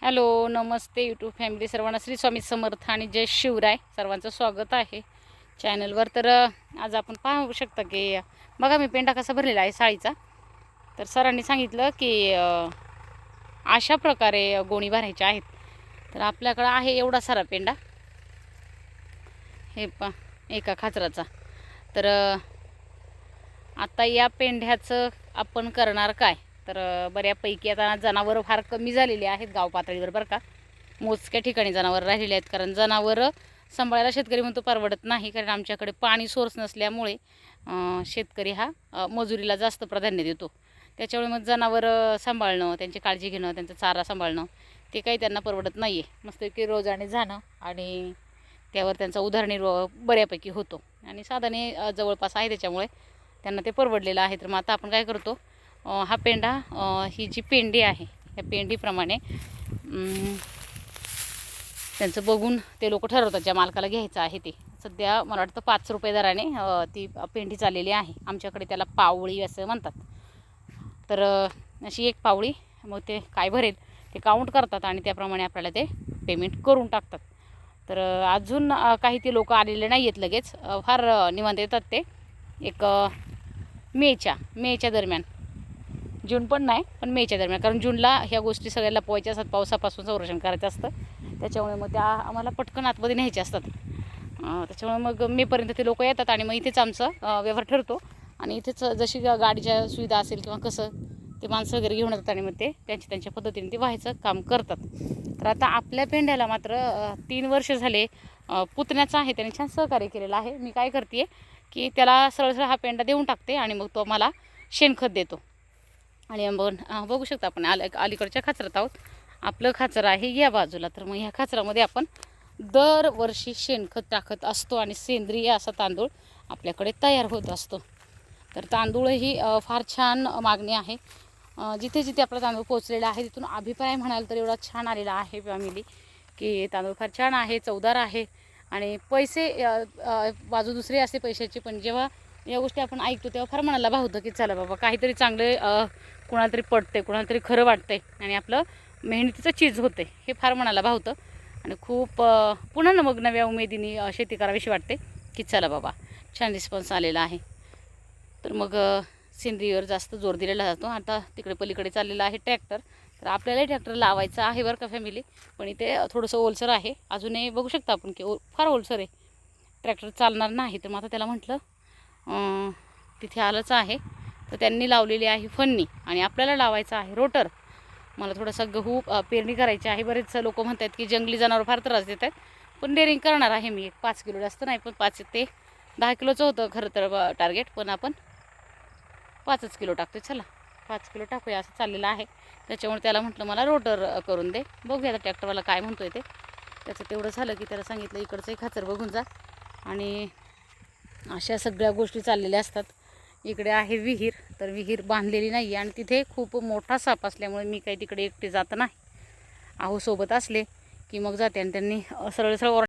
Hello नमस्ते YouTube family सर्वांना श्री स्वामी समर्थ आणि जय शिवराय सर्वांचं स्वागत आहे चॅनलवर। तर आज आपण पाहू शकता की बघा मी पेंडा कसा भरलेला आहे साळीचा। तर सरांनी सांगितलं की अशा प्रकारे गोणी भरायच्या आहेत। तर आपल्याकडे आहे एवढा सारा पेंडा, हे एका खाचराचा। तर आता या पेंढ्याचं आपण करणार काय, तर बऱ्यापैकी आता जनावरं फार कमी झालेली आहेत गाव पातळीवर बरं का। मोजक्या ठिकाणी जनावरं राहिलेली आहेत, कारण जनावरं सांभाळायला शेतकरी म्हणतो परवडत नाही, कारण आमच्याकडे पाणी सोर्स नसल्यामुळे शेतकरी हा मजुरीला जास्त प्राधान्य देतो। त्याच्यामुळे मग जनावरं सांभाळणं, त्यांची काळजी घेणं, त्यांचा चारा सांभाळणं ते काही त्यांना परवडत नाही आहे। मस्तपैकी रोजाने जाणं आणि त्यावर त्यांचा उदरनिर्वाह बऱ्यापैकी होतो आणि साधने जवळपास आहे, त्याच्यामुळे त्यांना ते परवडलेलं आहे। तर मग आता आपण काय करतो, हा पेंडा ही जी पेंडी आहे या पेंडीप्रमाणे त्यांचं बघून ते लोक ठरवतात ज्या मालकाला घ्यायचं आहे ते। सध्या मला वाटतं 5 रुपये दराने ती पेंडी चाललेली आहे आमच्याकडे, त्याला पावळी असं म्हणतात। तर अशी एक पावळी, मग ते काय भरेल ते काउंट करतात आणि त्याप्रमाणे आपल्याला ते पेमेंट करून टाकतात। तर अजून काही ते लोक आलेले नाही आहेत लगेच, फार निवांत येतात ते एक मेच्या दरम्यान, जून पण नाही पण मेच्या दरम्यान, कारण जूनला ह्या गोष्टी सगळ्या लपवायच्या असतात, पावसापासून संरक्षण करायचं असतं, त्याच्यामुळे मग त्या आम्हाला पटकन आतमध्ये न्यायचे असतात। त्याच्यामुळे मग मेपर्यंत ते लोक येतात आणि मग इथेच आमचं व्यवहार ठरतो आणि इथेच जशी गाडीच्या सुविधा असेल किंवा कसं ते माणसं वगैरे घेऊन येतात आणि मग ते त्यांच्या पद्धतीने ते व्हायचं काम करतात। तर आता आपल्या पेंड्याला मात्र 3 वर्ष झाले पुतण्याचा आहे, त्याने छान सहकार्य केलेलं आहे। मी काय करते की त्याला सरळ हा पेंडा देऊन टाकते आणि मग तो मला शेणखत देतो। आणि बघू शकता आपण अलीकडच्या खाचरात आहोत, आपलं खाचर आहे या बाजूला। तर मग ह्या खाचरामध्ये आपण दरवर्षी शेणखत टाकत असतो आणि सेंद्रिय असा तांदूळ आपल्याकडे तयार होत असतो। तर तांदूळही फार छान मागणी आहे, जिथे जिथे आपला तांदूळ पोचलेला आहे तिथून अभिप्राय म्हणाल तर एवढा छान आलेला आहे फॅमिली, की तांदूळ फार छान आहे, चवदार आहे आणि पैसे बाजू दुसरी असते पैशाची, पण जेव्हा या गोष्टी आपण ऐकतो तेव्हा फार मनाला भावतं की चला बाबा काहीतरी चांगले कुणाला तरी पटते, कुणाला तरी खरं वाटतंय आणि आपलं मेहनतीचं चीज होते, हे फार मनाला भावतं आणि खूप पुन्हा मग नव्या उमेदीने शेती करावीशी वाटते की चला बाबा छान रिस्पॉन्स आलेला आहे। तर मग सेंद्रियवर जास्त जोर दिलेला जातो। आता तिकडे पलीकडे चाललेला आहे ट्रॅक्टर, तर आपल्यालाही ट्रॅक्टर लावायचं आहे बरं का फॅमिली, पण इथे थोडंसं ओलसर आहे अजूनही, बघू शकता आपण की फार ओलसर आहे, ट्रॅक्टर चालणार नाही। तर मग आता त्याला म्हटलं तिथे आलंच आहे, तर त्यांनी लावलेली आहे फन्नी आणि आपल्याला लावायचं आहे रोटर। मला थोडासा गहू पेरणी करायची आहे। बरेच लोक म्हणतात की जंगली जनावर फार त्रास देत आहेत, पण डेअरिंग करणार आहे मी। 5 किलो जास्त नाही, पण 5 ते 10 किलोचं होतं खरं तर टार्गेट, पण आपण 5च किलो टाकतो। चला 5 किलो टाकूया असं चाललेलं आहे। त्याच्यामुळे त्याला म्हटलं मला रोटर करून दे, बघूया आता ट्रॅक्टरवाला काय म्हणतोय ते। त्याचं तेवढं झालं की त्याला सांगितलं इकडचंही खाचर बघून जा, आणि अशा सगळ्या गोष्टी चाललेल्या असतात। इकडे आहे विहीर, तर विहीर बांधलेली नाही आणि तिथे खूप मोठा साप असल्यामुळे मी काही तिकडे एकटे जात नाही, सोबत असले की मग जाते आणि त्यांनी सरळ सरळ